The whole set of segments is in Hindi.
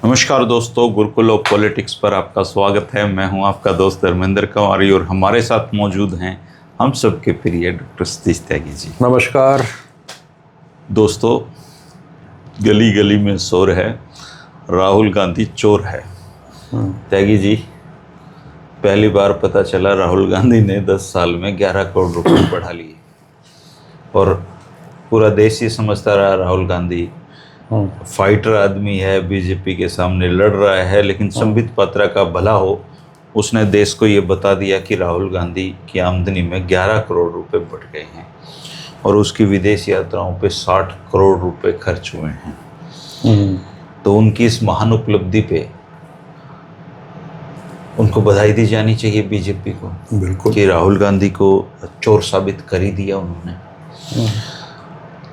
नमस्कार दोस्तों, गुरुकुल ऑफ पॉलिटिक्स पर आपका स्वागत है। मैं हूं आपका दोस्त धर्मेंद्र कुमारी और हमारे साथ मौजूद हैं हम सबके प्रिय डॉक्टर सतीश त्यागी जी। नमस्कार दोस्तों, गली गली में शोर है, राहुल गांधी चोर है। त्यागी जी, पहली बार पता चला राहुल गांधी ने 10 साल में 11 करोड़ रुपए बढ़ा लिए और पूरा देश ही समझता रहा राहुल गांधी फाइटर आदमी है, बीजेपी के सामने लड़ रहा है। लेकिन संबित पात्रा का भला हो, उसने देश को ये बता दिया कि राहुल गांधी की आमदनी में 11 करोड़ रुपए बढ़ गए हैं और उसकी विदेश यात्राओं पे 60 करोड़ रुपए खर्च हुए हैं। तो उनकी इस महान उपलब्धि पे उनको बधाई दी जानी चाहिए बीजेपी को। बिल्कुल कि राहुल गांधी को चोर साबित कर ही दिया उन्होंने।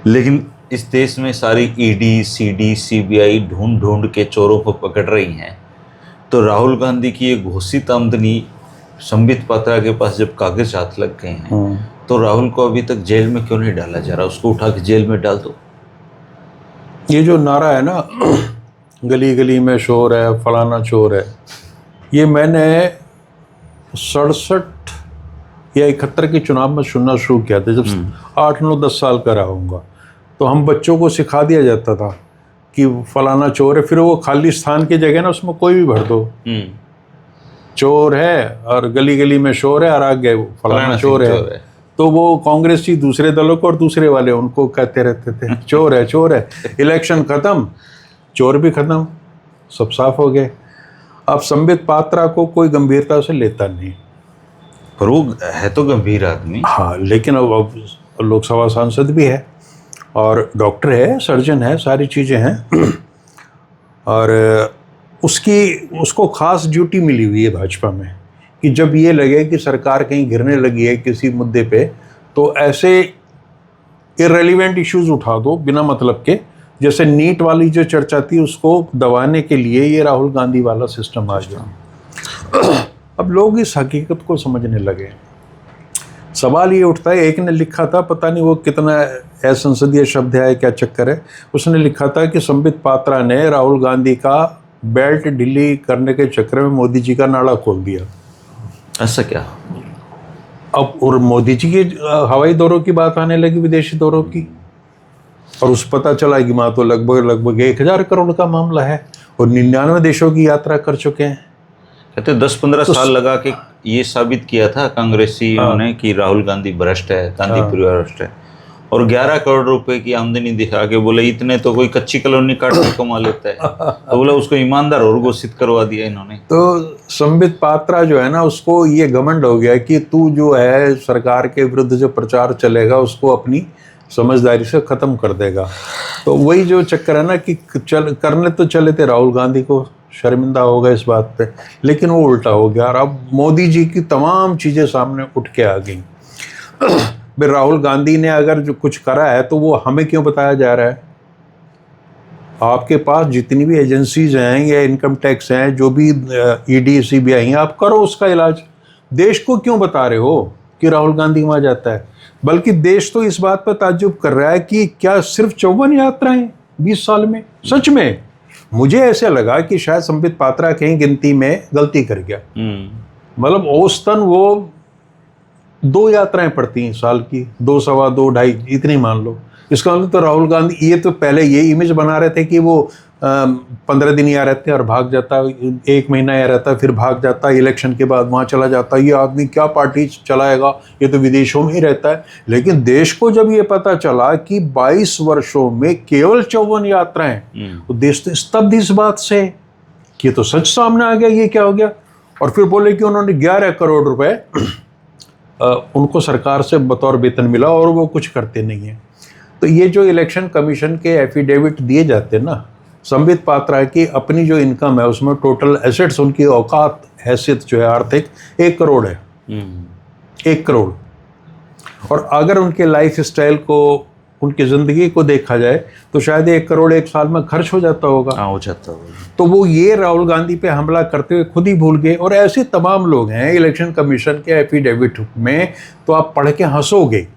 लेकिन इस देश में सारी ईडी, सीडी, सीबीआई ढूंढ ढूंढ के चोरों को पकड़ रही हैं। तो राहुल गांधी की ये घोषित आमदनी संबित पात्रा के पास जब कागज हाथ लग गए हैं, तो राहुल को अभी तक जेल में क्यों नहीं डाला जा रहा? उसको उठा के जेल में डाल दो। ये जो नारा है ना, गली गली में शोर है, फलाना चोर है, ये मैंने 67 या 71 के चुनाव में सुनना शुरू किया था। जब 8, 9, 10 साल का रहा हूँगा, तो हम बच्चों को सिखा दिया जाता था कि फलाना चोर है, फिर वो खाली स्थान की जगह ना उसमें कोई भी भर दो, चोर है और गली गली में शोर है और आगे फलाना चोर है। तो वो कांग्रेसी दूसरे दलों को और दूसरे वाले उनको कहते रहते थे चोर है, चोर है। इलेक्शन खत्म, चोर भी खत्म, सब साफ हो गए। अब संबित पात्रा को कोई गंभीरता से लेता नहीं, पर वो है तो गंभीर आदमी। हाँ, लेकिन अब लोकसभा सांसद भी है और डॉक्टर है, सर्जन है, सारी चीज़ें हैं। और उसको खास ड्यूटी मिली हुई है भाजपा में कि जब ये लगे कि सरकार कहीं गिरने लगी है किसी मुद्दे पे, तो ऐसे इररेलेवेंट इश्यूज उठा दो बिना मतलब के। जैसे नीट वाली जो चर्चा थी, उसको दबाने के लिए ये राहुल गांधी वाला सिस्टम आ गया। अब लोग इस हकीकत को समझने लगे। सवाल ये उठता है, एक ने लिखा था, पता नहीं वो कितना असंसदीय शब्द है, क्या चक्कर है, उसने लिखा था कि संबित पात्रा ने राहुल गांधी का बेल्ट ढीली करने के चक्कर में मोदी जी का नाड़ा खोल दिया। ऐसा क्या? अब और मोदी जी के हवाई दौरों की बात आने लगी, विदेशी दौरों की, और उस पता चला कि माँ तो लगभग 1000 करोड़ का मामला है और 99 देशों की यात्रा कर चुके हैं। कहते 10-15 साल लगा के ये साबित किया था कांग्रेसियों ने कि राहुल गांधी भ्रष्ट है, गांधी परिवार भ्रष्ट है, और 11 करोड़ रुपए की आमदनी दिखा के बोले इतने तो कोई कच्ची कॉलोनी काट के कमा लेता है। तो बोला उसको ईमानदार और घोषित करवा दिया इन्होंने। तो संबित पात्रा जो है ना, उसको ये घमंड हो गया कि तू जो है सरकार के विरुद्ध जो प्रचार चलेगा उसको अपनी समझदारी से खत्म कर देगा। तो वही जो चक्कर है ना कि करने तो चले थे राहुल गांधी को, शर्मिंदा हो गए इस बात पे, लेकिन वो उल्टा हो गया और अब मोदी जी की तमाम चीज़ें सामने उठ के आ गई। भाई राहुल गांधी ने अगर जो कुछ करा है तो वो हमें क्यों बताया जा रहा है? आपके पास जितनी भी एजेंसीज हैं या इनकम टैक्स हैं, जो भी ईडी, सीबीआई हैं, आप करो उसका इलाज। देश को क्यों बता रहे हो कि राहुल गांधी वहाँ जाता है? बल्कि देश तो इस बात पर ताज्जुब कर रहा है कि क्या सिर्फ 54 यात्राएं 20 साल में? सच में मुझे ऐसे लगा कि शायद संबित पात्रा कहीं गिनती में गलती कर गया। मतलब औसतन वो 2 यात्राएं पड़ती हैं साल की, 2, सवा 2, 2.5 इतनी मान लो। इसका मतलब तो राहुल गांधी ये तो पहले ये इमेज बना रहे थे कि वो 15 दिन यहाँ रहते और भाग जाता, 1 महीना यहाँ रहता फिर भाग जाता, इलेक्शन के बाद वहाँ चला जाता, ये आदमी क्या पार्टी चलाएगा, ये तो विदेशों में ही रहता है। लेकिन देश को जब ये पता चला कि 22 वर्षों में केवल 54 यात्राएं, तो देश तो स्तब्ध इस बात से कि ये तो सच सामने आ गया, ये क्या हो गया। और फिर बोले कि उन्होंने 11 करोड़ रुपए उनको सरकार से बतौर वेतन मिला और वो कुछ करते नहीं है। तो ये जो इलेक्शन कमीशन के एफिडेविट दिए जाते हैं ना, संबित पात्रा की अपनी जो इनकम है उसमें टोटल एसेट्स, उनकी औकात हैसियत जो है आर्थिक 1 करोड़ है। 1 करोड़। और अगर उनके लाइफ स्टाइल को, उनकी ज़िंदगी को देखा जाए तो शायद 1 करोड़ 1 साल में खर्च हो जाता होगा। हो जाता होगा। तो वो ये राहुल गांधी पे हमला करते हुए खुद ही भूल गए। और ऐसे तमाम लोग हैं इलेक्शन कमीशन के एफिडेविट में, तो आप पढ़ के हंसोगे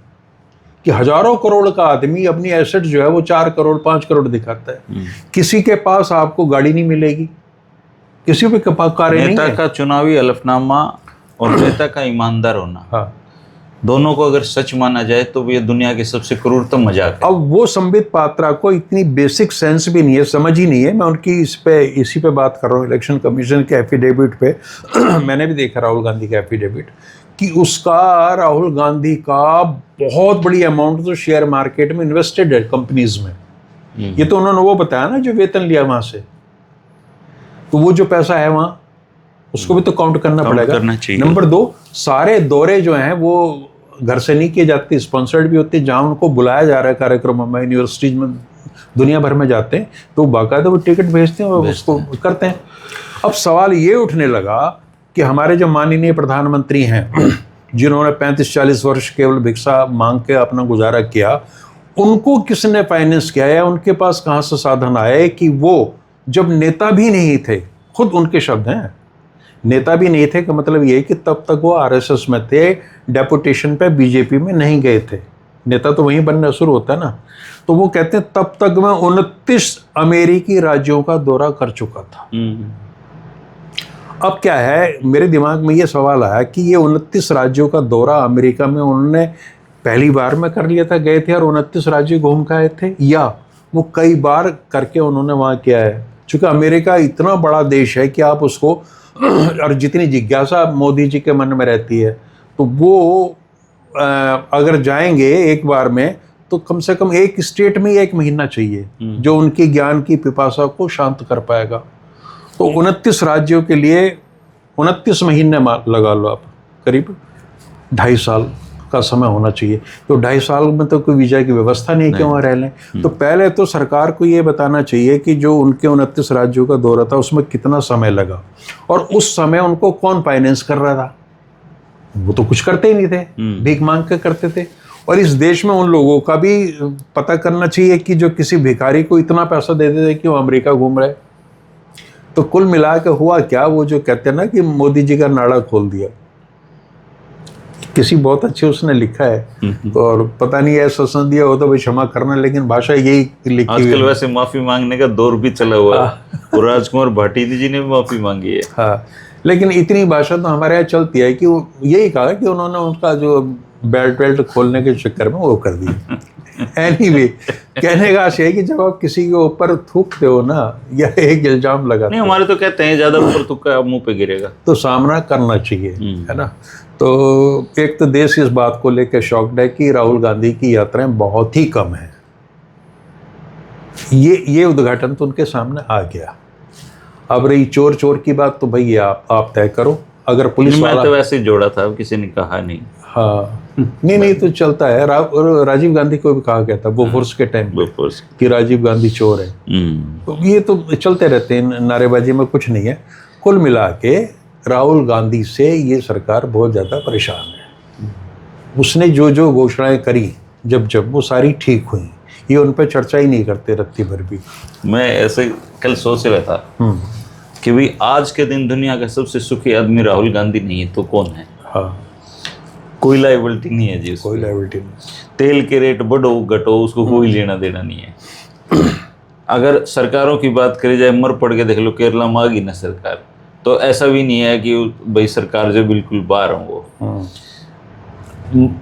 कि हजारों करोड़ का आदमी अपनी एसेट जो है वो 4 करोड़ 5 करोड़ दिखाता है। किसी के पास आपको गाड़ी नहीं मिलेगी, किसी के पास कारें नहीं नेता है। का चुनावी हलफनामा और नेता का ईमानदार होना, हाँ, दोनों को अगर सच माना जाए तो ये दुनिया के सबसे क्रूरतम मजाक है। अब वो संबित पात्रा को इतनी बेसिक सेंस भी नहीं है, समझ ही नहीं है। मैं उनकी इसी पे बात कर रहा हूँ, इलेक्शन कमीशन के एफिडेविट पे। मैंने भी देखा राहुल गांधी का एफिडेविट कि उसका, राहुल गांधी का बहुत बड़ी अमाउंट तो शेयर मार्केट में इन्वेस्टेड है, कंपनीज में। ये तो उन्होंने वो बताया ना जो वेतन लिया वहां से, तो वो जो पैसा है वहां उसको भी तो काउंट करना पड़ेगा। नंबर 2, सारे दौरे जो हैं वो घर से नहीं किए जाते, स्पॉन्सर्ड भी होते हैं। जहाँ उनको बुलाया जा रहा है कार्यक्रमों में, यूनिवर्सिटीज में, दुनिया भर में जाते हैं, तो बाकायदा वो टिकट भेजते हैं और उसको करते हैं। अब सवाल ये उठने लगा कि हमारे जो माननीय प्रधानमंत्री हैं, जिन्होंने 35-40 वर्ष केवल भिक्षा मांग के अपना गुजारा किया, उनको किसने फाइनेंस किया है? उनके पास कहाँ से साधन आए कि वो जब नेता भी नहीं थे, खुद उनके शब्द हैं, नेता भी नहीं थे, का मतलब ये कि तब तक वो आरएसएस में थे, डेपुटेशन पे बीजेपी में नहीं गए थे। नेता तो वहीं बनना शुरू होता है ना। तो वो कहते हैं तब तक मैं 29 अमेरिकी राज्यों का दौरा कर चुका था। अब क्या है, मेरे दिमाग में ये सवाल आया कि ये 29 राज्यों का दौरा अमेरिका में उन्होंने पहली बार में कर लिया था, गए थे और 29 राज्य घूम के आए थे, या वो कई बार करके उन्होंने वहाँ किया है? चूँकि अमेरिका इतना बड़ा देश है कि आप उसको और जितनी जिज्ञासा मोदी जी के मन में रहती है, तो वो अगर जाएंगे एक बार में तो कम से कम एक स्टेट में 1 महीना चाहिए, जो उनकी ज्ञान की पिपासा को शांत कर पाएगा। तो 29 राज्यों के लिए 29 महीने लगा लो आप, करीब 2.5 साल का समय होना चाहिए। तो 2.5 साल में तो कोई वीजा की व्यवस्था नहीं है कि वहाँ रह लें। तो पहले तो सरकार को ये बताना चाहिए कि जो उनके 29 राज्यों का दौरा था उसमें कितना समय लगा और उस समय उनको कौन फाइनेंस कर रहा था। वो तो कुछ करते ही नहीं थे, भीख मांग के करते थे। और इस देश में उन लोगों का भी पता करना चाहिए कि जो किसी भिखारी को इतना पैसा दे देते कि वो अमेरिका घूम रहे। तो कुल मिला के हुआ क्या, वो जो कहते हैं ना कि मोदी जी का नाड़ा खोल दिया। किसी बहुत अच्छे उसने लिखा है, और पता नहीं ऐसा संदेश दिया हो तो भाई क्षमा करना, लेकिन भाषा यही लिखी हुई है। आजकल वैसे माफी मांगने का दौर भी चला हुआ है, और राजकुमार भाटी जी ने भी माफी मांगी है। हाँ, लेकिन इतनी भाषा तो हमारे यहाँ चलती है कि वो यही कहा कि उन्होंने उसका जो बेल्ट खोलने के चक्कर में वो कर दिया। एनीवे, कहने का आशय है कि जब आप किसी के ऊपर थूकते हो ना, या एक इल्जाम लगाते नहीं, हमारे तो कहते हैं ज्यादा ऊपर थूका मुंह पे गिरेगा, तो सामना करना चाहिए, है ना। तो एक तो देश इस बात को लेकर शॉक्ड है कि राहुल गांधी की यात्राएं बहुत ही कम है। ये उद्घाटन तो उनके सामने आ गया। अब रही चोर की बात, तो भाई आप तय करो। अगर पुलिस वाला, तो वैसे ही जोड़ा था, किसी ने कहा नहीं। हाँ, नहीं तो चलता है। राजीव गांधी को भी कहा गया था बोफोर्स के टाइम कि राजीव गांधी चोर है। तो ये तो चलते रहते हैं, नारेबाजी में कुछ नहीं है। कुल मिला के राहुल गांधी से ये सरकार बहुत ज़्यादा परेशान है। उसने जो घोषणाएं करी, जब वो सारी ठीक हुई, ये उन पर चर्चा ही नहीं करते रत्ती भर भी। मैं ऐसे कल सोच रहा था कि भाई आज के दिन दुनिया का सबसे सुखी आदमी राहुल गांधी नहीं है तो कौन है? हाँ, कोई लायबिलिटी नहीं है जी, कोई लायबिलिटी नहीं। तेल के रेट बढ़ो घटो उसको कोई लेना देना नहीं है। अगर सरकारों की बात करी जाए, मर पड़ के देख लो, केरला में आ गई ना सरकार, तो ऐसा भी नहीं है कि भाई सरकार जो बिल्कुल बाहर हो।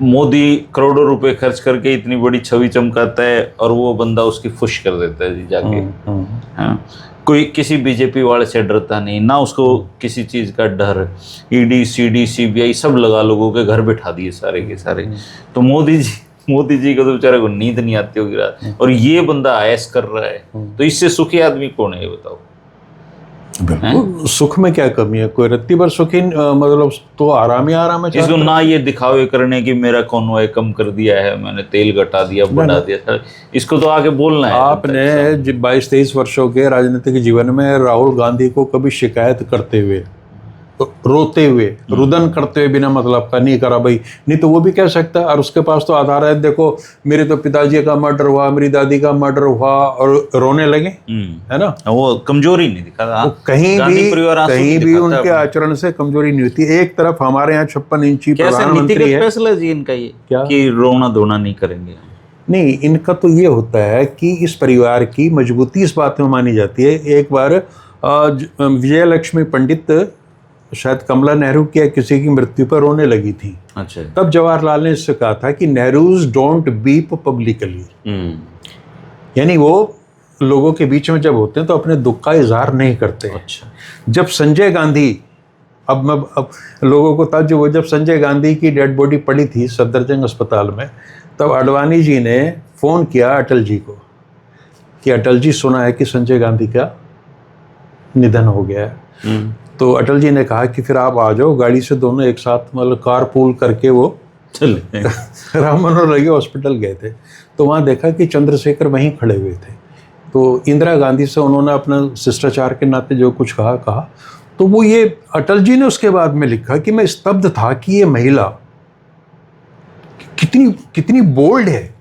मोदी करोड़ों रुपए खर्च करके इतनी बड़ी छवि चमकाता है और वो बंदा उसकी फुश कर देता है जी जाके। हाँ, कोई किसी बीजेपी वाले से डरता नहीं, ना उसको किसी चीज का डर। ईडी सीडी सीबीआई सब लगा, लोगों के घर बैठा दिए सारे के सारे। तो मोदी जी को तो बेचारे को नींद नहीं आती होगी रात, और ये बंदा ऐश कर रहा है, तो इससे सुखी आदमी कौन है ये बताओ? बिल्कुल, सुख में क्या कमी है? कोई रत्ती भर सुखी मतलब तो आराम ही आराम है। इसको ना ये दिखावे करने की मेरा कॉन्वॉय कम कर दिया है, मैंने तेल घटा दिया, बढ़ा दिया, इसको तो आगे बोलना है। आपने 22-23 वर्षों के राजनीतिक जीवन में राहुल गांधी को कभी शिकायत करते हुए रोते हुए, रुदन करते हुए, बिना मतलब का नहीं करा भाई, नहीं तो वो भी कह सकता है। और उसके पास तो आधार है, देखो मेरे तो पिताजी का मर्डर हुआ, मेरी दादी का मर्डर हुआ, और रोने लगे, है ना। वो कमजोरी नहीं दिखा, वो कहीं भी उनके आचरण से कमजोरी नहीं होती। एक तरफ हमारे यहाँ 56 इंची प्रधानमंत्री है, फैसला जी इनका ये क्या कि रोना धोना नहीं करेंगे। नहीं, इनका तो ये होता है कि इस परिवार की मजबूती इस बात में मानी जाती है। एक बार विजय लक्ष्मी पंडित, शायद कमला नेहरू की किसी की मृत्यु पर रोने लगी थी। अच्छा। तब जवाहरलाल ने इससे कहा था कि नेहरूज डोंट वीप पब्लिकली, यानी वो लोगों के बीच में जब होते हैं तो अपने दुख का इजहार नहीं करते। अच्छा। जब संजय गांधी, अब लोगों को ताज्जुब हो, जब संजय गांधी की डेड बॉडी पड़ी थी सफदरजंग अस्पताल में, तब आडवाणी जी ने फोन किया अटल जी को कि अटल जी, सुना है कि संजय गांधी का निधन हो गया है। तो अटल जी ने कहा कि फिर आप आ जाओ गाड़ी से, दोनों एक साथ मतलब कार पूल करके वो चले राम मनोहर लोहिया हॉस्पिटल गए थे। तो वहाँ देखा कि चंद्रशेखर वहीं खड़े हुए थे। तो इंदिरा गांधी से उन्होंने अपना शिष्टाचार के नाते जो कुछ कहा। तो वो ये अटल जी ने उसके बाद में लिखा कि मैं स्तब्ध था कि ये महिला कितनी बोल्ड है,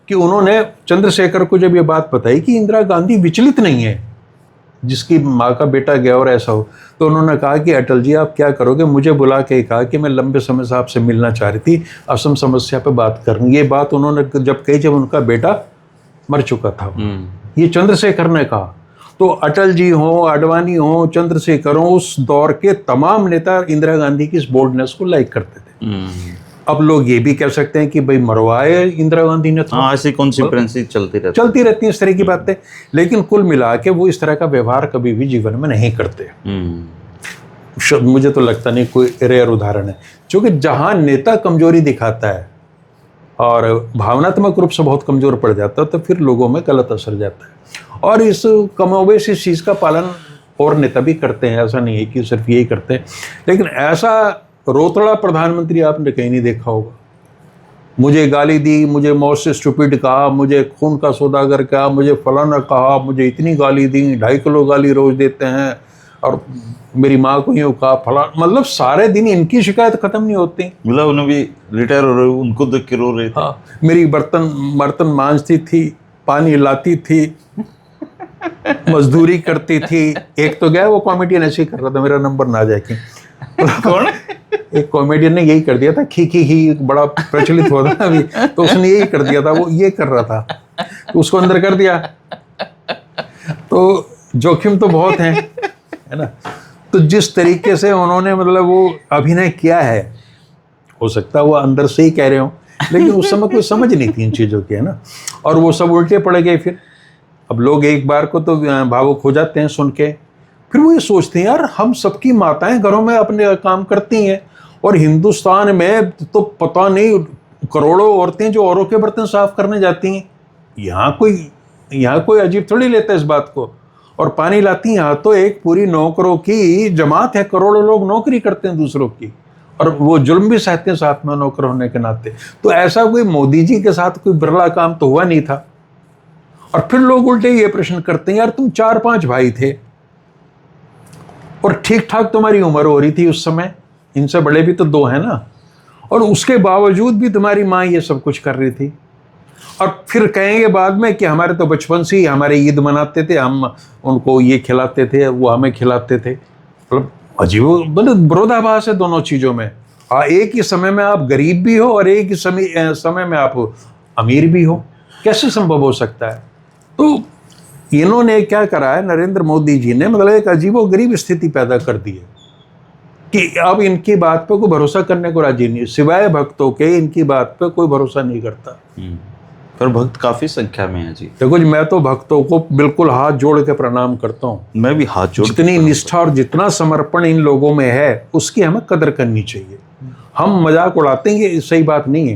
कि उन्होंने चंद्रशेखर को जब ये बात बताई कि इंदिरा गांधी विचलित नहीं है, जिसकी माँ का बेटा गया और ऐसा हो, तो उन्होंने कहा कि अटल जी आप क्या करोगे, मुझे बुला के कहा कि मैं लंबे समय से आपसे मिलना चाह रही थी, असम समस्या पे बात करनी। ये बात उन्होंने जब कही जब उनका बेटा मर चुका था। ये चंद्रशेखर ने कहा। तो अटल जी हो, आडवाणी हो, चंद्रशेखर हो, उस दौर के तमाम नेता इंदिरा गांधी की इस बोल्डनेस को लाइक करते थे। अब लोग ये भी कह सकते हैं कि भाई मरवाए इंदिरा गांधी ने, तो ऐसी कॉन्सिक्वेंस चलती रहती हैं इस तरह की बातें। लेकिन कुल मिला के वो इस तरह का व्यवहार कभी भी जीवन में नहीं करते। मुझे तो लगता नहीं कोई रेयर उदाहरण है। क्योंकि जहां नेता कमजोरी दिखाता है और भावनात्मक रूप से बहुत कमजोर पड़ जाता है, तो फिर लोगों में गलत असर जाता है। और इस कमोबेश इस चीज़ का पालन और नेता भी करते हैं, ऐसा नहीं है कि सिर्फ यही करते हैं। लेकिन ऐसा रोतड़ा प्रधानमंत्री आपने कहीं नहीं देखा होगा। मुझे गाली दी, मुझे मौत से स्टूपिड कहा, मुझे खून का सौदागर कहा, मुझे फलाना कहा, मुझे इतनी गाली दी, 2.5 किलो गाली रोज देते हैं, और मेरी माँ को यूँ कहा फला, मतलब सारे दिन इनकी शिकायत खत्म नहीं होती। मतलब उन्हें भी रिटायर हो रहे, उनको देख के रो रहे थे। हाँ, मेरी बर्तन मांजती थी, पानी लाती थी, मजदूरी करती थी। एक तो गया वो कॉमेडियन ऐसे ही कर रहा था, मेरा नंबर ना जाए कि कौन, एक कॉमेडियन ने यही कर दिया था, खी बड़ा प्रचलित हुआ था अभी, तो उसने यही कर दिया था, वो ये कर रहा था, तो उसको अंदर कर दिया। तो जोखिम तो बहुत है ना। तो जिस तरीके से उन्होंने मतलब वो अभिनय किया है, हो सकता है वो अंदर से ही कह रहे हो, लेकिन उस समय कोई समझ नहीं थी इन चीज़ों की, है ना। और वो सब उल्टे पड़ गए। फिर अब लोग एक बार को तो भावुक हो जाते हैं सुन के, फिर वो ये सोचते हैं यार हम सबकी माताएं घरों में अपने काम करती हैं, और हिंदुस्तान में तो पता नहीं करोड़ों औरतें जो औरों के बर्तन साफ करने जाती हैं, यहाँ कोई अजीब थोड़ी लेता है इस बात को। और पानी लाती हैं, यहाँ तो एक पूरी नौकरों की जमात है, करोड़ों लोग नौकरी करते हैं दूसरों की, और वो जुल्म भी सहते हैं साथ में नौकर होने के नाते। तो ऐसा कोई मोदी जी के साथ कोई बिरला काम तो हुआ नहीं था। और फिर लोग उल्टे ये प्रश्न करते हैं, यार तुम 4-5 भाई थे और ठीक ठाक तुम्हारी उम्र हो रही थी उस समय, इनसे बड़े भी तो 2 हैं ना, और उसके बावजूद भी तुम्हारी माँ ये सब कुछ कर रही थी। और फिर कहेंगे बाद में कि हमारे तो बचपन से ही हमारे ईद मनाते थे, हम उनको ये खिलाते थे, वो हमें खिलाते थे। मतलब अजीब, मतलब विरोधाभास है दोनों चीज़ों में। एक ही समय में आप गरीब भी हो और एक ही समय में आप अमीर भी हो, कैसे संभव हो सकता है। तो इन्होंने क्या करा है, नरेंद्र मोदी जी ने, मतलब एक अजीबोगरीब स्थिति पैदा कर दी है कि अब इनकी बात पे कोई भरोसा करने को राजी नहीं, सिवाय भक्तों के इनकी बात पे कोई भरोसा नहीं करता। पर भक्त काफी संख्या में है जी। देखो जी, मैं तो भक्तों को बिल्कुल हाथ जोड़ के प्रणाम करता हूँ। मैं भी हाथ जोड़, जितनी निष्ठा और जितना समर्पण इन लोगों में है उसकी हमें कदर करनी चाहिए। हम मजाक उड़ाते हैं, ये सही बात नहीं है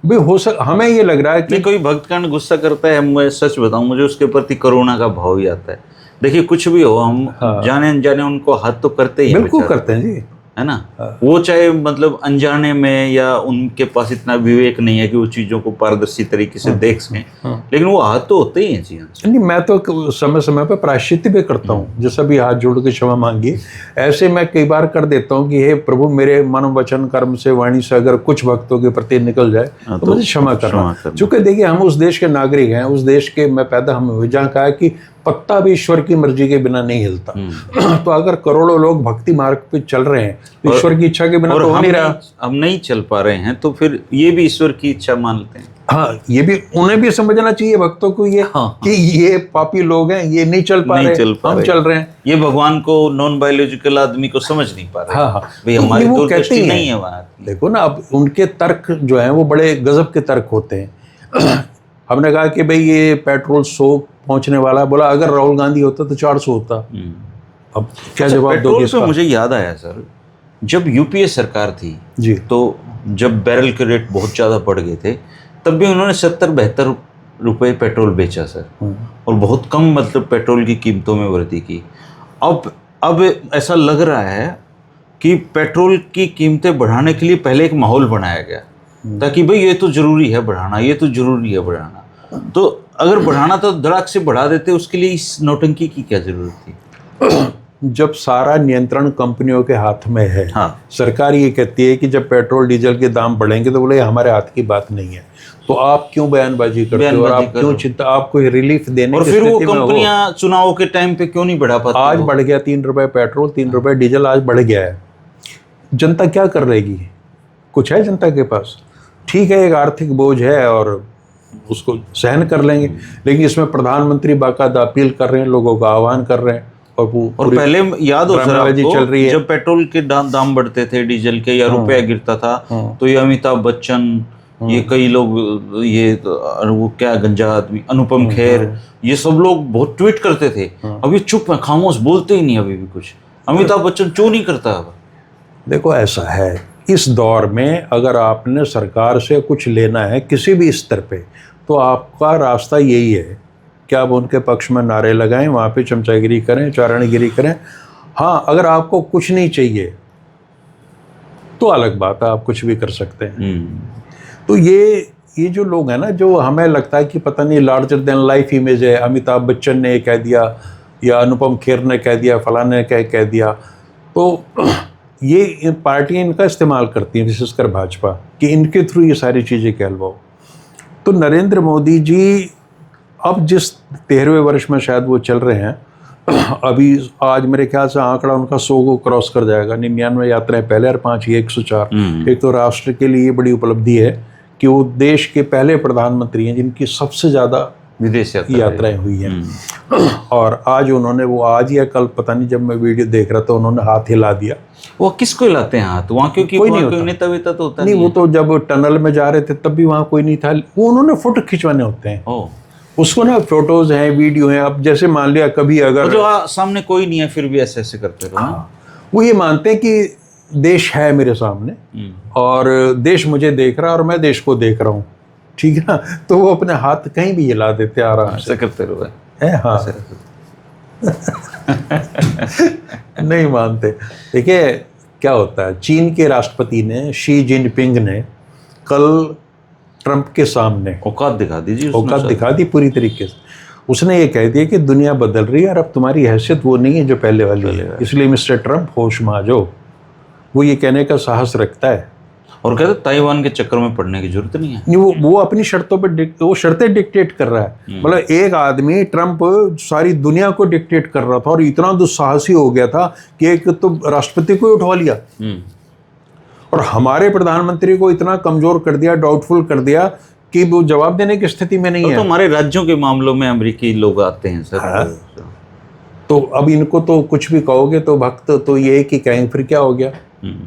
भाई। हमें ये लग रहा है कि कोई भक्त का गुस्सा करता है, मैं सच बताऊं, मुझे उसके प्रति करुणा का भाव ही आता है। देखिए कुछ भी हो, हम जाने अनजाने उनको हाथ तो करते ही, बिल्कुल करते हैं जी, है ना, वो चाहे मतलब अनजाने में या उनके पास इतना विवेक नहीं है कि वो चीजों को पारदर्शी तरीके से देख सकें, लेकिन वो हाथ तो होते ही हैं चीजों से। नहीं, मैं तो समय समय पर प्रायश्चित भी करता हूँ, जैसा भी हाथ जोड़ के क्षमा मांगी, ऐसे मैं कई बार कर देता हूँ कि हे प्रभु, मेरे मन वचन कर्म से वाणी से अगर कुछ भक्तों के प्रति निकल जाए तो मुझे क्षमा करना। चूंकि देखिए, हम उस देश के नागरिक हैं, उस देश के मैं पैदा हम हुए जहाँ कहा कि पत्ता भी ईश्वर की मर्जी के बिना नहीं हिलता। तो अगर करोड़ों लोग भक्ति मार्ग पे चल रहे हैं तो ईश्वर की इच्छा के बिना तो हो नहीं रहा। हम नहीं चल पा रहे हैं तो फिर ये भी ईश्वर की इच्छा मानते हैं। हाँ, ये भी उन्हें भी समझना चाहिए भक्तों को ये, कि ये पापी लोग हैं, ये नहीं चल पा रहे, हम चल रहे हैं। ये भगवान को नॉन बायोलॉजिकल आदमी को समझ नहीं पा रहे। हाँ हाँ, भाई हमारी दूरदृष्टि नहीं है वहाँ। देखो ना, अब उनके तर्क जो हैं वो बड़े गजब के तर्क होते हैं। हमने कहा कि भाई ये पेट्रोल 100 पहुंचने वाला, बोला अगर राहुल गांधी होता तो 400 होता। अब क्या जवाब दोगे इसका? मुझे याद आया सर, जब यूपीए सरकार थी जी, तो जब बैरल के रेट बहुत ज़्यादा बढ़ गए थे, तब भी उन्होंने 70-72 रुपये पेट्रोल बेचा सर, और बहुत कम मतलब पेट्रोल की कीमतों में वृद्धि की। अब ऐसा लग रहा है कि पेट्रोल की कीमतें बढ़ाने के लिए पहले एक माहौल बनाया गया, ताकि भाई ये तो जरूरी है बढ़ाना, ये तो जरूरी है बढ़ाना। तो अगर बढ़ाना तो धड़ाक से बढ़ा देते, उसके लिए इस नौटंकी की क्या जरूरत थी? जब सारा नियंत्रण कंपनियों के हाथ में है। हाँ। सरकार ये कहती है कि जब पेट्रोल डीजल के दाम बढ़ेंगे तो बोले हमारे हाथ की बात नहीं है, तो आप क्यों बयानबाजी करते हो और आप क्यों चिंता, आपको रिलीफ देने और फिर वो कंपनियां चुनाव के टाइम पे क्यों नहीं बढ़ा पाती? आज बढ़ गया 3 रुपए पेट्रोल, 3 रुपए डीजल आज बढ़ गया है। जनता क्या कर रहेगी? कुछ है जनता के पास? ठीक है, एक आर्थिक बोझ है और उसको सहन कर लेंगे, लेकिन इसमें प्रधानमंत्री बाकायदा अपील कर रहे हैं, लोगों का आह्वान कर रहे हैं। और पहले याद हो सर आपको, चल रही है। जब पेट्रोल के दाम बढ़ते थे, डीजल के, या रुपया गिरता था, तो ये अमिताभ बच्चन, ये कई लोग, ये वो क्या गंजा आदमी अनुपम खेर, ये सब लोग बहुत ट्वीट करते थे। अभी चुप है, खामोश, बोलते ही नहीं अभी भी कुछ। अमिताभ बच्चन क्यों नहीं करता? देखो ऐसा है, इस दौर में अगर आपने सरकार से कुछ लेना है किसी भी स्तर पे, तो आपका रास्ता यही है कि आप उनके पक्ष में नारे लगाएं, वहाँ पे चमचागिरी करें, चारणगिरी करें। हाँ, अगर आपको कुछ नहीं चाहिए तो अलग बात है, आप कुछ भी कर सकते हैं। तो ये जो लोग हैं ना, जो हमें लगता है कि पता नहीं लार्जर देन लाइफ इमेज है, अमिताभ बच्चन ने कह दिया या अनुपम खेर ने कह दिया, फलाने ने कह दिया, तो ये पार्टियाँ इनका इस्तेमाल करती हैं, विशेषकर भाजपा, कि इनके थ्रू ये सारी चीज़ें कहलवाओ। तो नरेंद्र मोदी जी अब जिस 13वें वर्ष में शायद वो चल रहे हैं, अभी आज मेरे ख्याल से आंकड़ा उनका 100 को क्रॉस कर जाएगा। 99 यात्राएं पहले और 5 ये 104। एक तो राष्ट्र के लिए बड़ी उपलब्धि है कि वो देश के पहले प्रधानमंत्री हैं जिनकी सबसे ज़्यादा विदेश यात्राएं हुई हैं। और आज उन्होंने, वो आज या कल पता नहीं, जब मैं वीडियो देख रहा था, उन्होंने हाथ हिला दिया। वो किसको हिलाते हैं हाथ वहाँ? क्योंकि कोई नहीं नेता वेता तो होता नहीं। वो तो जब टनल में जा रहे थे तब भी वहाँ कोई नहीं था, वो उन्होंने फोटो खिंचवाने होते हैं। उसको ना फोटोज हैं, वीडियो हैं। अब जैसे मान लिया कभी अगर जो सामने कोई नहीं है फिर भी ऐसे करते रहो। वो ये मानते हैं कि देश है मेरे सामने और देश मुझे देख रहा है और मैं देश को देख रहा हूँ, ठीक है ना, तो वो अपने हाथ कहीं भी हिला देते आराम से, करते रहो है। हाँ नहीं मानते। देखिए क्या होता है, चीन के राष्ट्रपति ने, शी जिनपिंग ने कल ट्रंप के सामने औकात दिखा दीजिए, औकात दिखा दी पूरी तरीके से। उसने ये कह दिया कि दुनिया बदल रही है और अब तुम्हारी हैसियत वो नहीं है जो पहले वाली है, इसलिए मिस्टर ट्रंप होश में आ जाओ। वो ये कहने का साहस रखता है और कहते ताइवान के चक्कर में पड़ने की जरूरत नहीं है। नहीं, वो अपनी शर्तों पे वो शर्तें डिक्टेट कर रहा है। मतलब एक आदमी ट्रंप सारी दुनिया को डिक्टेट कर रहा था और इतना दुस्साहसी हो गया था कि एक तो राष्ट्रपति को उठवा लिया और हमारे प्रधानमंत्री को इतना कमजोर कर दिया, डाउटफुल कर दिया कि वो जवाब देने की स्थिति में नहीं है। तो हमारे राज्यों के मामलों में अमेरिकी लोग आते हैं सर। हाँ। तो अब इनको तो कुछ भी कहोगे तो भक्त तो ये कि कहेंगे फिर क्या हो गया,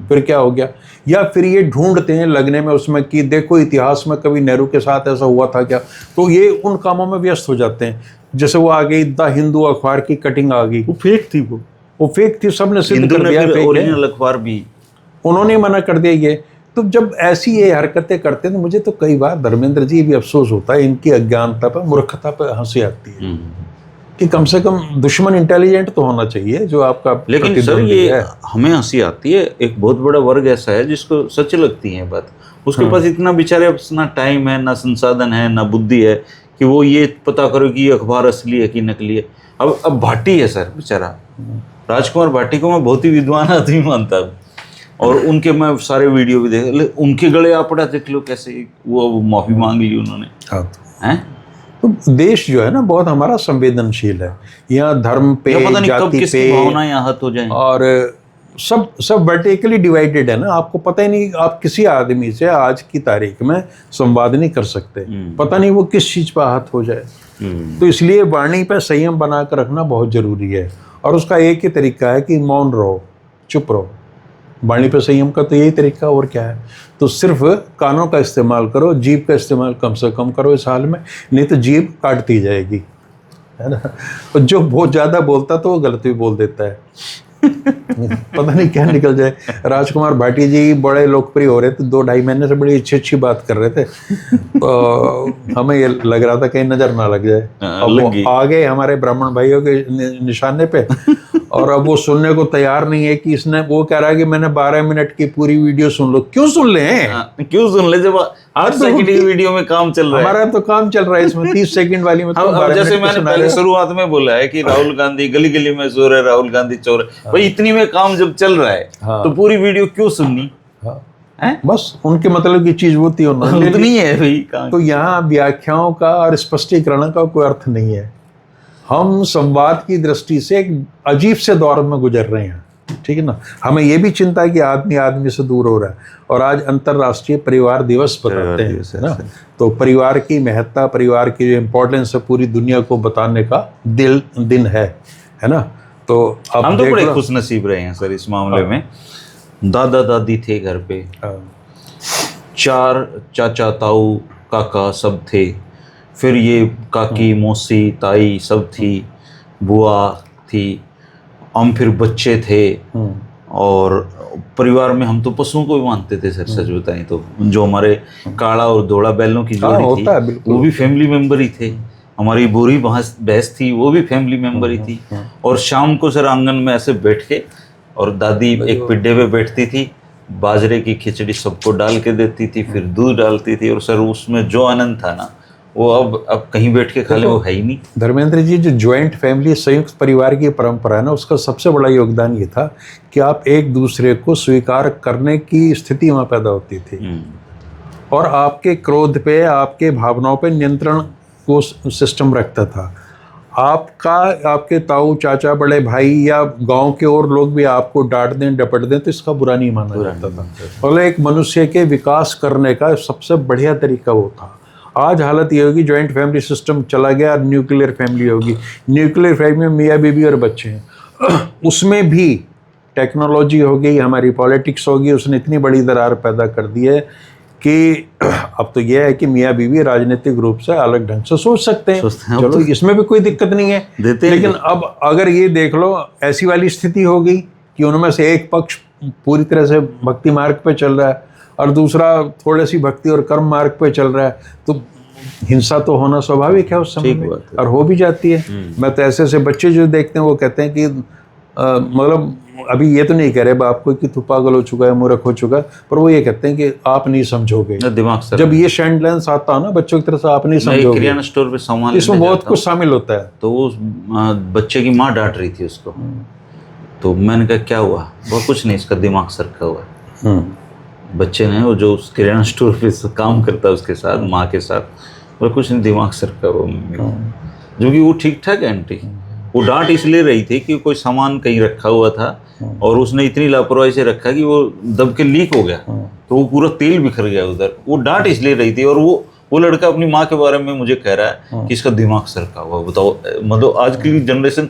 फिर क्या हो गया, या फिर ये ढूंढते हैं लगने में उसमें कि देखो इतिहास में कभी नेहरू के साथ ऐसा हुआ था क्या। तो ये उन कामों में व्यस्त हो जाते हैं। जैसे वो आ गई द हिंदू अखबार की कटिंग आ गई, वो फेक थी, वो फेक थी, सबने सिद्ध कर दिया। ओरिजिनल अखबार भी उन्होंने मना कर दिया ये। तो जब ऐसी ये हरकतें करते हैं तो मुझे तो कई बार धर्मेंद्र जी भी अफसोस होता है, इनकी अज्ञानता पर, मूर्खता पर हंसी आती है। कि कम से कम दुश्मन इंटेलिजेंट तो होना चाहिए जो आपका लेकिन सर प्रतिद्वंदी ये है। हमें हंसी आती है, एक बहुत बड़ा वर्ग ऐसा है जिसको सच लगती है बात, उसके पास इतना बेचारे ना टाइम है, ना संसाधन है, ना बुद्धि है कि वो ये पता करो कि ये अखबार असली है कि नकली है। अब भाटी है सर बेचारा, राजकुमार भाटी को मैं बहुत ही विद्वान आदमी मानता हूँ, और उनके मैं सारे वीडियो भी देख, उनके गले आ पड़ा, देख लो कैसे वो माफी मांग ली उन्होंने। हाँ, हैं? तो देश जो है ना बहुत हमारा संवेदनशील है। यहाँ धर्म पे, या पता नहीं कब जाति किसकी पे भावनाएं आहत हो जाएं। और सब वर्टिकली डिवाइडेड है ना। आपको पता ही नहीं, आप किसी आदमी से आज की तारीख में संवाद नहीं कर सकते, पता नहीं वो किस चीज पर आहत हो जाए। तो इसलिए वाणी पे संयम बना कर रखना बहुत जरूरी है, और उसका एक ही तरीका है कि मौन रहो, चुप रहो। वाणी पे संयम का तो यही तरीका, और क्या है। तो सिर्फ कानों का इस्तेमाल करो, जीभ का इस्तेमाल कम से कम करो इस हाल में, नहीं तो जीभ काटती जाएगी, है ना। और जो बहुत ज़्यादा बोलता तो वो गलत भी बोल देता है पता नहीं क्या निकल जाए। राजकुमार भाटी जी बड़े लोकप्रिय हो रहे थे, 2-2.5 महीने से बड़ी अच्छी बात कर रहे थे, तो हमें ये लग रहा था कहीं नजर ना लग जाए। अब वो आ गए हमारे ब्राह्मण भाइयों के निशाने पे, और अब वो सुनने को तैयार नहीं है कि इसने, वो कह रहा है कि मैंने 12 मिनट की पूरी वीडियो सुन लो। क्यों सुन ले, क्यों सुन ले, जब 8 सेकंड की वीडियो में काम चल रहा है। हमारा तो काम चल रहा है इसमें 30 सेकंड वाली में। अब जैसे मैंने पहले शुरुआत में बोला है कि राहुल गांधी गली गली में चोर है, राहुल गांधी चोर है, भाई इतनी में काम जब चल रहा है तो पूरी वीडियो क्यों सुननी है? बस उनके मतलब की चीज वो थी, उतनी है भाई। तो यहाँ व्याख्याओं का और स्पष्टीकरण का कोई अर्थ नहीं है। हम संवाद की दृष्टि से एक अजीब से दौर में गुजर रहे हैं, ठीक है ना। हमें ये भी चिंता है कि आदमी आदमी से दूर हो रहा है, और आज अंतर्राष्ट्रीय परिवार दिवस बताते हैं, है ना। तो परिवार की महत्ता, परिवार की जो इम्पोर्टेंस है पूरी दुनिया को बताने का दिन है ना। तो अब हम तो बड़े खुश नसीब रहे हैं सर इस मामले में। दादा दादी थे घर पे, 4 चाचा ताऊ काका सब थे, फिर ये काकी मौसी ताई सब थी, बुआ थी, हम फिर बच्चे थे, और परिवार में हम तो पशुओं को भी मानते थे सर, सच बताएं तो। जो हमारे काला और धोला बैलों की जोड़ी थी वो भी फैमिली मेंबर ही थे, हमारी बुरी भैंस थी वो भी फैमिली मेंबर ही थी। और शाम को सर आंगन में ऐसे बैठ के, और दादी एक पिड्डे पे बैठती थी, बाजरे की खिचड़ी सबको डाल के देती थी, फिर दूध डालती थी, और सर उसमें जो आनंद था ना, वो अब कहीं बैठ के खा ले वो है ही नहीं। धर्मेंद्र जी, जो ज्वाइंट फैमिली, संयुक्त परिवार की परंपरा है ना, उसका सबसे बड़ा योगदान ये था कि आप एक दूसरे को स्वीकार करने की स्थिति वहाँ पैदा होती थी, और आपके क्रोध पे, आपके भावनाओं पे नियंत्रण को सिस्टम रखता था। आपके ताऊ चाचा बड़े भाई या गांव के और लोग भी आपको डांट दें डपट दें तो इसका बुरा नहीं माना जाता था। मतलब एक मनुष्य के विकास करने का सबसे बढ़िया तरीका वो था। आज हालत ये होगी, जॉइंट फैमिली सिस्टम चला गया, न्यूक्लियर फैमिली होगी। न्यूक्लियर फैमिली में मियाँ बीवी और बच्चे हैं उसमें भी टेक्नोलॉजी हो गई, हमारी पॉलिटिक्स होगी, उसने इतनी बड़ी दरार पैदा कर दी है कि अब तो यह है कि मियाँ बीवी राजनीतिक रूप से अलग ढंग से सोच सकते हैं। चलो तो इसमें भी कोई दिक्कत नहीं है, लेकिन अब अगर ये देख लो ऐसी वाली स्थिति हो गई कि उनमें से एक पक्ष पूरी तरह से भक्ति मार्ग पे चल रहा है और दूसरा थोड़ी सी भक्ति और कर्म मार्ग पे चल रहा है, तो हिंसा तो होना स्वाभाविक है उस समय में, और हो भी जाती है। मैं तो ऐसे बच्चे जो देखते हैं वो कहते हैं कि मतलब अभी ये तो नहीं कह रहे बाप को कि तू पागल हो चुका है, मूर्ख हो चुका है, पर वो ये कहते हैं कि आप नहीं समझोगे। दिमाग से जब ये सेंटेंस आता है ना बच्चों की तरफ से, आप नहीं समझोगे। किराना स्टोर पे सामान इसमें बहुत कुछ शामिल होता है। तो वो बच्चे की माँ डांट रही थी उसको, तो मैंने कहा क्या हुआ? बहुत कुछ नहीं, इसका दिमाग सरका हुआ है। बच्चे ने, वो जो किराना स्टोर पे काम करता है उसके साथ, माँ के साथ, और कुछ नहीं, दिमाग सरका हुआ मम्मी का। जो कि वो ठीक ठाक है आंटी, वो डांट इसलिए रही थी कि कोई सामान कहीं रखा हुआ था और उसने इतनी लापरवाही से रखा कि वो दब के लीक हो गया, तो वो पूरा तेल बिखर गया उधर। वो डांट इसलिए रही थी, और वो लड़का अपनी माँ के बारे में मुझे कह रहा है कि इसका दिमाग सरका हुआ। बताओ, मतलब आज की जनरेशन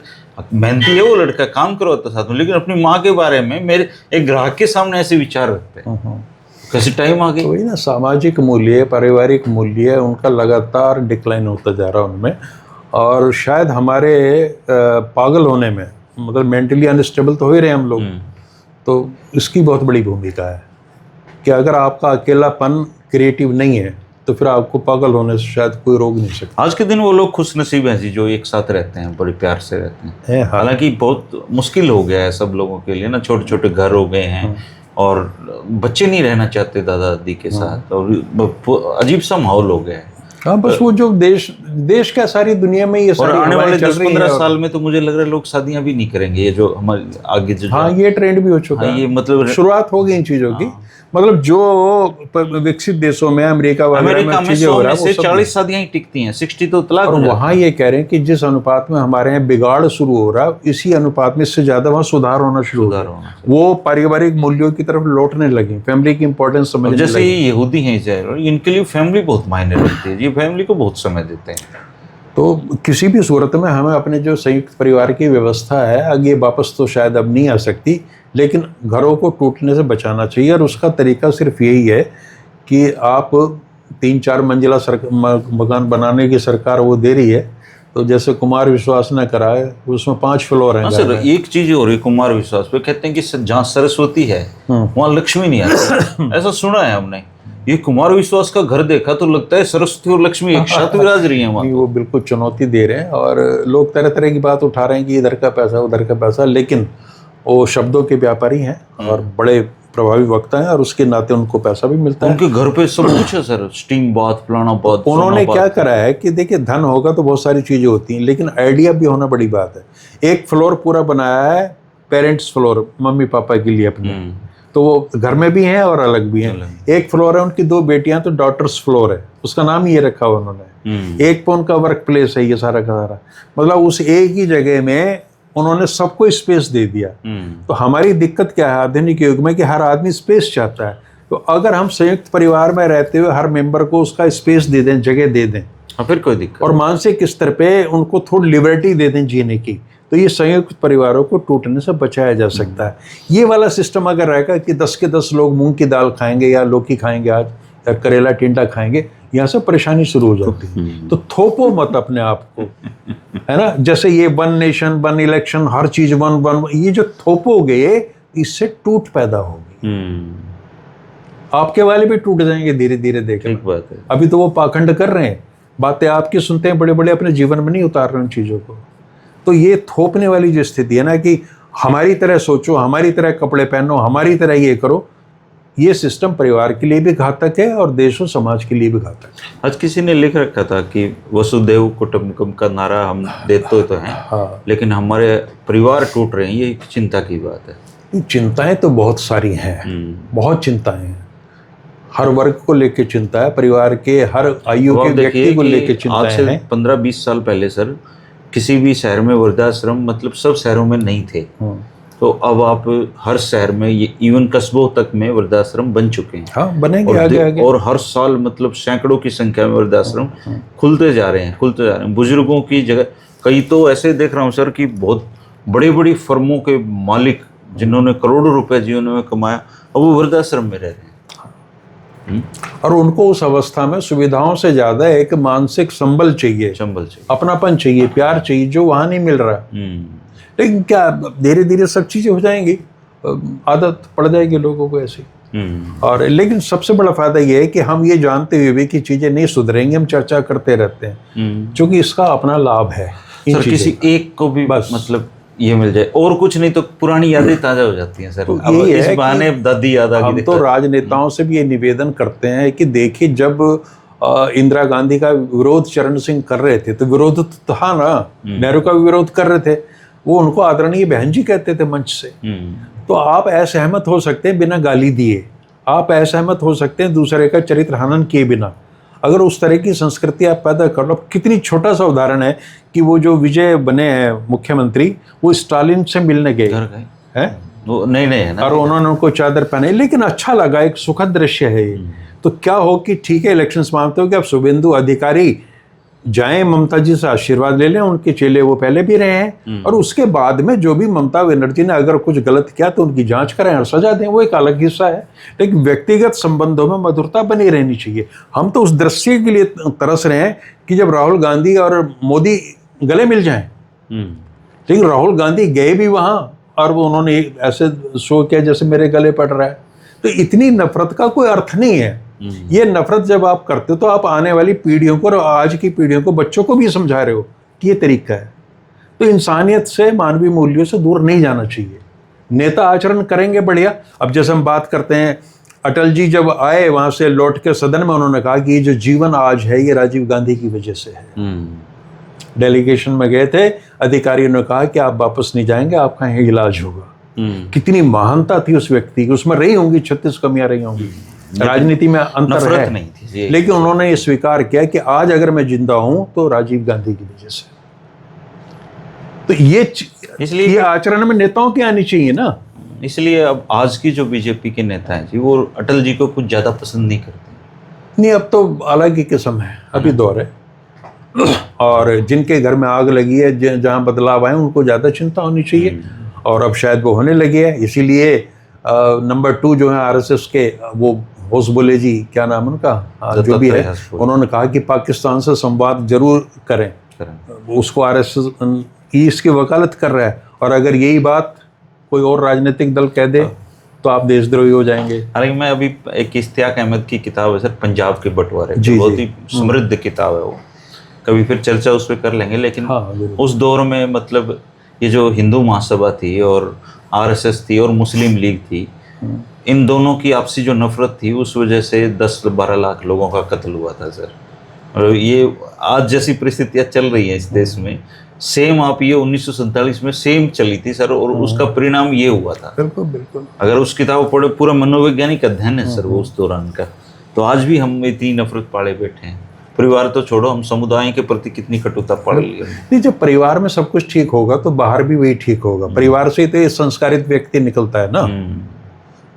मेहनती है, वो लड़का काम करवाता साथ में, लेकिन अपनी माँ के बारे में मेरे एक ग्राहक के सामने ऐसे विचार रखते हैं। कैसे टाइम आ गई। वही ना, सामाजिक मूल्य, पारिवारिक मूल्य उनका लगातार डिक्लाइन होता जा रहा है उनमें, और शायद हमारे पागल होने में, मतलब मेंटली अनस्टेबल तो हो ही रहे हम लोग, तो इसकी बहुत बड़ी भूमिका है कि अगर आपका अकेलापन क्रिएटिव नहीं है तो फिर आपको पागल होने से शायद कोई रोक नहीं सकता। आज के दिन वो लोग खुश नसीब हैं जी जो एक साथ रहते हैं, बड़े प्यार से रहते हैं। हाँ। हालांकि बहुत मुश्किल हो गया है सब लोगों के लिए ना, छोटे छोटे घर हो गए हैं और बच्चे नहीं रहना चाहते दादा दादी के साथ, और अजीब सा माहौल हो गया है। हाँ, बस वो जो देश का सारी दुनिया में ये और सारी आने वाले चल रही है 10-15 साल में तो मुझे लग रहा है लोग शादियां भी नहीं करेंगे, ये जो हमारे आगे जो हाँ, ये ट्रेंड भी हो चुका है, ये मतलब शुरुआत हो गई इन चीजों की। मतलब जो विकसित देशों में अमेरिका वगैरह में चीजें हो रहा है, 100 में से 40 शादियां ही टिकती हैं, 60 तो तलाक और हो जाती वहाँ ये कह रहे हैं कि जिस अनुपात में हमारे यहाँ बिगाड़ शुरू हो रहा है, इसी अनुपात में इससे ज्यादा वहाँ सुधार होना शुरू हो सुधार रहा होना है। वो पारिवारिक मूल्यों की तरफ लौटने लगे, फैमिली की इंपॉर्टेंस है। समझने जैसे लगे। ये यहूदी हैं इजराइल, इनके लिए फैमिली बहुत मायने रखती है, ये फैमिली को बहुत समय देते हैं। तो किसी भी सूरत में हमें अपने जो संयुक्त परिवार की व्यवस्था है, आगे वापस तो शायद अब नहीं आ सकती, लेकिन घरों को टूटने से बचाना चाहिए। और उसका तरीका सिर्फ यही है कि आप 3-4 मंजिला मकान बनाने की सरकार वो दे रही है, तो जैसे कुमार विश्वास ने करा है उसमें 5 फ्लोर हैं। सर एक चीज हो रही कुमार विश्वास पे, कहते हैं कि जहाँ सरस्वती है वहाँ लक्ष्मी नहीं आती। ऐसा सुना है हमने। ये कुमार विश्वास का घर देखा तो लगता है सरस्वती और लक्ष्मी एक साथ विराज रही है वहाँ। वो बिल्कुल चुनौती दे रहे हैं और लोग तरह तरह की बात उठा रहे हैं कि इधर का पैसा उधर का पैसा, लेकिन वो शब्दों के व्यापारी हैं और बड़े प्रभावी वक्ता हैं और उसके नाते उनको पैसा भी मिलता है। उनके घर पे सब कुछ है सर, स्टीम बाथ, फलाना बाथ। उन्होंने क्या करा है कि देखिए, धन होगा तो बहुत सारी चीजें होती हैं, लेकिन आइडिया भी होना बड़ी बात है। एक फ्लोर पूरा बनाया है पेरेंट्स फ्लोर, मम्मी पापा के लिए अपने, तो वो घर में भी हैं और अलग भी हैं। एक फ्लोर है उनकी 2 बेटियां, तो डॉटर्स फ्लोर है, उसका नाम ये रखा हुआ उन्होंने। एक पे उनका वर्क प्लेस है, ये सारा का सारा। मतलब उस एक ही जगह में उन्होंने सबको स्पेस दे दिया। तो हमारी दिक्कत क्या है आधुनिक युग में कि हर आदमी स्पेस चाहता है। तो अगर हम संयुक्त परिवार में रहते हुए हर मेंबर को उसका स्पेस दे दें, जगह दे दें, फिर कोई दिक्कत, और मानसिक स्तर पे उनको थोड़ी लिबर्टी दे दें जीने की, तो ये संयुक्त परिवारों को टूटने से बचाया जा सकता है। ये वाला सिस्टम अगर रहेगा कि 10 के 10 लोग मूंग की दाल खाएंगे या लौकी खाएंगे आज, या करेला टिंडा खाएंगे, यहाँ से परेशानी शुरू हो जाती है। तो थोपो मत अपने आप को, है ना। जैसे ये 1 नेशन 1 इलेक्शन, हर चीज 1, ये जो थोपोगे इससे टूट पैदा होगी। आपके वाले भी टूट जाएंगे धीरे धीरे, देखें। बात है। अभी तो वो पाखंड कर रहे हैं, बातें आपकी सुनते हैं बड़े बड़े, अपने जीवन में नहीं उतार रहे उन चीज़ों को। तो ये थोपने वाली जो स्थिति है ना कि हमारी तरह सोचो, हमारी तरह कपड़े पहनो, हमारी तरह ये करो, ये सिस्टम परिवार के लिए भी घातक है और देश और समाज के लिए भी घातक है। आज किसी ने लिख रखा था कि वसुदेव कुटुंबकम का नारा हम देते तो हैं, हाँ, लेकिन हमारे परिवार टूट रहे हैं, ये एक चिंता की बात है। चिंताएं तो बहुत सारी हैं, बहुत चिंताएं हैं। हर वर्ग को लेकर चिंता है, परिवार के हर आयु के व्यक्ति को लेकर चिंताएं हैं। आज से 15-20 साल पहले सर किसी भी शहर में वृद्धाश्रम मतलब सब शहरों में नहीं थे, तो अब आप हर शहर में, ये इवन कस्बों तक में वृद्धाश्रम बन चुके हैं। हाँ, बनेंगे आगे। और हर साल मतलब सैकड़ों की संख्या में वृद्धाश्रम खुलते जा रहे हैं, बुजुर्गों की जगह। कई तो ऐसे देख रहा हूँ सर कि बहुत बड़ी बड़ी फर्मों के मालिक जिन्होंने करोड़ों रुपए जीवन में कमाया, अब वो वृद्धाश्रम में रह रहे हैं। और उनको उस अवस्था में सुविधाओं से ज्यादा एक मानसिक संबल चाहिए, अपनापन चाहिए, प्यार चाहिए, जो वहां नहीं मिल रहा। लेकिन क्या धीरे धीरे सब चीजें हो जाएंगी, आदत पड़ जाएगी लोगों को ऐसी। और लेकिन सबसे बड़ा फायदा ये है कि हम ये जानते हुए भी कि चीजें नहीं सुधरेंगी, हम चर्चा करते रहते हैं, क्योंकि इसका अपना लाभ है। सर किसी एक को भी बस मतलब ये मिल जाए और कुछ नहीं तो पुरानी यादें ताजा हो जाती हैं सर। तो अब इस बहाने दादी याद आ गई। हम तो राजनेताओं से भी ये निवेदन करते हैं कि देखिए, जब इंदिरा गांधी का विरोध चरण सिंह कर रहे थे तो विरोध तो था ना, नेहरू का भी विरोध कर रहे थे, वो उनको आदरणीय बहन जी कहते थे मंच से। तो आप असहमत हो सकते हैं बिना गाली दिए, आप असहमत हो सकते हैं दूसरे का चरित्र हनन किए बिना। अगर उस तरह की संस्कृति आप पैदा कर लो, कितनी छोटा सा उदाहरण है कि वो जो विजय बने हैं मुख्यमंत्री, वो स्टालिन से मिलने गए हैं, वो नहीं है ना, और उन्होंने उनको चादर पहनाई, लेकिन अच्छा लगा, एक सुखद दृश्य है ये। तो क्या हो कि ठीक है, इलेक्शंस मानते हो कि अब शुभेंदु अधिकारी जाएं ममता जी से आशीर्वाद ले लें, उनके चेले वो पहले भी रहे हैं, और उसके बाद में जो भी ममता बनर्जी ने अगर कुछ गलत किया तो उनकी जांच करें और सजा दें, वो एक अलग हिस्सा है। लेकिन व्यक्तिगत संबंधों में मधुरता बनी रहनी चाहिए। हम तो उस दृश्य के लिए तरस रहे हैं कि जब राहुल गांधी और मोदी गले मिल जाएं, लेकिन राहुल गांधी गए भी वहां और वो उन्होंने ऐसे शो किया जैसे मेरे गले पड़ रहा है। तो इतनी नफरत का कोई अर्थ नहीं है। ये नफरत जब आप करते हो तो आप आने वाली पीढ़ियों को और आज की पीढ़ियों को, बच्चों को भी समझा रहे हो कि ये तरीका है। तो इंसानियत से, मानवीय मूल्यों से दूर नहीं जाना चाहिए। नेता आचरण करेंगे बढ़िया। अब जैसे हम बात करते हैं, अटल जी जब आए वहां से लौट के सदन में, उन्होंने कहा कि ये जो जीवन आज है ये राजीव गांधी की वजह से है। डेलीगेशन में गए थे, अधिकारियों ने कहा कि आप वापस नहीं जाएंगे, आपका यहाँ इलाज होगा। कितनी महानता थी उस व्यक्ति की। उसमें रही होंगी 36 कमियां रही होंगी, राजनीति में अंतर है, नहीं थी, लेकिन उन्होंने ये स्वीकार किया कि आज अगर मैं जिंदा हूं तो राजीव गांधी की वजह से। तो इसलिए ये आचरण में नेताओं की आनी चाहिए ना। इसलिए अब आज की जो बीजेपी के नेता हैं जी, वो अटल जी को कुछ ज्यादा पसंद नहीं करते। नहीं, अब तो अलग ही किस्म है, अभी दौर है। और जिनके घर में आग लगी है, जहां बदलाव आए, उनको ज्यादा चिंता होनी चाहिए, और अब शायद वो होने लगी है। इसीलिए नंबर 2 जो है आरएसएस के, वो होसबोले जी, क्या नाम उनका, जो भी है, उन्होंने कहा कि पाकिस्तान से संवाद जरूर करें। उसको आरएसएस इसकी वकालत कर रहा है, और अगर यही बात कोई और राजनीतिक दल कह दे तो आप देशद्रोही हो जाएंगे। हालांकि मैं अभी एक इश्तियाक अहमद की किताब है सर, पंजाब के बंटवारे, बहुत ही समृद्ध किताब है वो, कभी फिर चर्चा उस पर कर लेंगे। लेकिन उस दौर में मतलब ये जो हिंदू महासभा थी और आरएसएस थी और मुस्लिम लीग थी, इन दोनों की आपसी जो नफरत थी, उस वजह से 10-12 लाख लोगों का कत्ल हुआ था सर। और ये आज जैसी परिस्थितियाँ चल रही हैं इस देश में, सेम आप ये 1947 में सेम चली थी सर, और उसका परिणाम ये हुआ था। बिल्कुल बिल्कुल। अगर उस किताब पढ़े, पूरा मनोवैज्ञानिक अध्ययन है सर वो उस दौरान का। तो आज भी हम इतनी नफरत पाले बैठे हैं। परिवार तो छोड़ो, हम समुदाय के प्रति कितनी कटुता पड़ रही है। नहीं, जब परिवार में सब कुछ ठीक होगा तो बाहर भी वही ठीक होगा। परिवार से ही तो ये संस्कारित व्यक्ति निकलता है ना,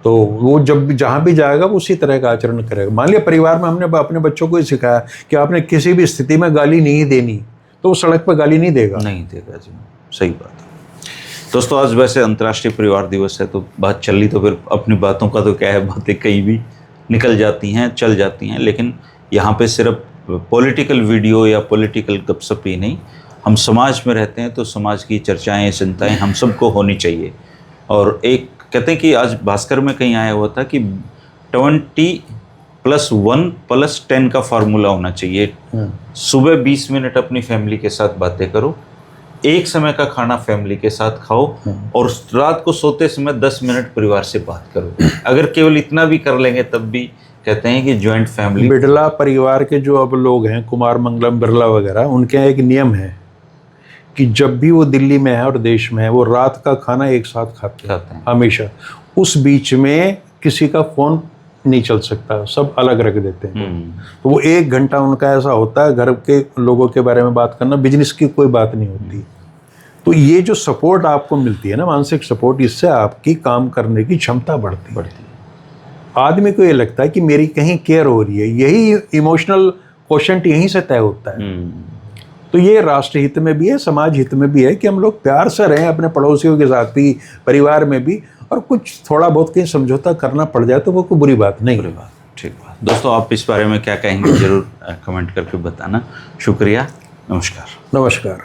तो वो जब भी जहाँ भी जाएगा वो उसी तरह का आचरण करेगा। मान लिया परिवार में हमने अपने बच्चों को ही सिखाया कि आपने किसी भी स्थिति में गाली नहीं देनी, तो वो सड़क पर गाली नहीं देगा जी। सही बात है। दोस्तों, आज वैसे अंतर्राष्ट्रीय परिवार दिवस है, तो बात चल ली तो फिर अपनी बातों का तो क्या है, बातें कहीं भी निकल जाती हैं, चल जाती हैं। लेकिन यहाँ पे सिर्फ पॉलिटिकल वीडियो या पॉलिटिकल गपशप ही नहीं, हम समाज में रहते हैं तो समाज की चर्चाएं, चिंताएं हम सबको होनी चाहिए। और एक कहते हैं कि आज भास्कर में कहीं आया हुआ था कि 20+1+10 का फार्मूला होना चाहिए। सुबह 20 मिनट अपनी फैमिली के साथ बातें करो, एक समय का खाना फैमिली के साथ खाओ, और रात को सोते समय 10 मिनट परिवार से बात करो। अगर केवल इतना भी कर लेंगे तब भी कहते हैं कि जॉइंट फैमिली। बिरला परिवार के जो अब लोग हैं, कुमार मंगलम बिरला वगैरह, उनके यहाँ एक नियम है कि जब भी वो दिल्ली में है और देश में है, वो रात का खाना एक साथ खाते हैं हमेशा। उस बीच में किसी का फोन नहीं चल सकता, सब अलग रख देते हैं। तो वो 1 घंटा उनका ऐसा होता है, घर के लोगों के बारे में बात करना, बिजनेस की कोई बात नहीं होती। तो ये जो सपोर्ट आपको मिलती है ना, मानसिक सपोर्ट, इससे आपकी काम करने की क्षमता बढ़ती है। आदमी को ये लगता है कि मेरी कहीं केयर हो रही है, यही इमोशनल क्वोशंट यहीं से तय होता है। तो ये राष्ट्र हित में भी है, समाज हित में भी है कि हम लोग प्यार से रहें अपने पड़ोसियों के साथ भी, परिवार में भी, और कुछ थोड़ा बहुत कहीं समझौता करना पड़ जाए तो वो कोई बुरी बात नहीं। बुरी बात, ठीक बात। दोस्तों, आप इस बारे में क्या कहेंगे जरूर कमेंट करके बताना। शुक्रिया, नमस्कार। नमस्कार।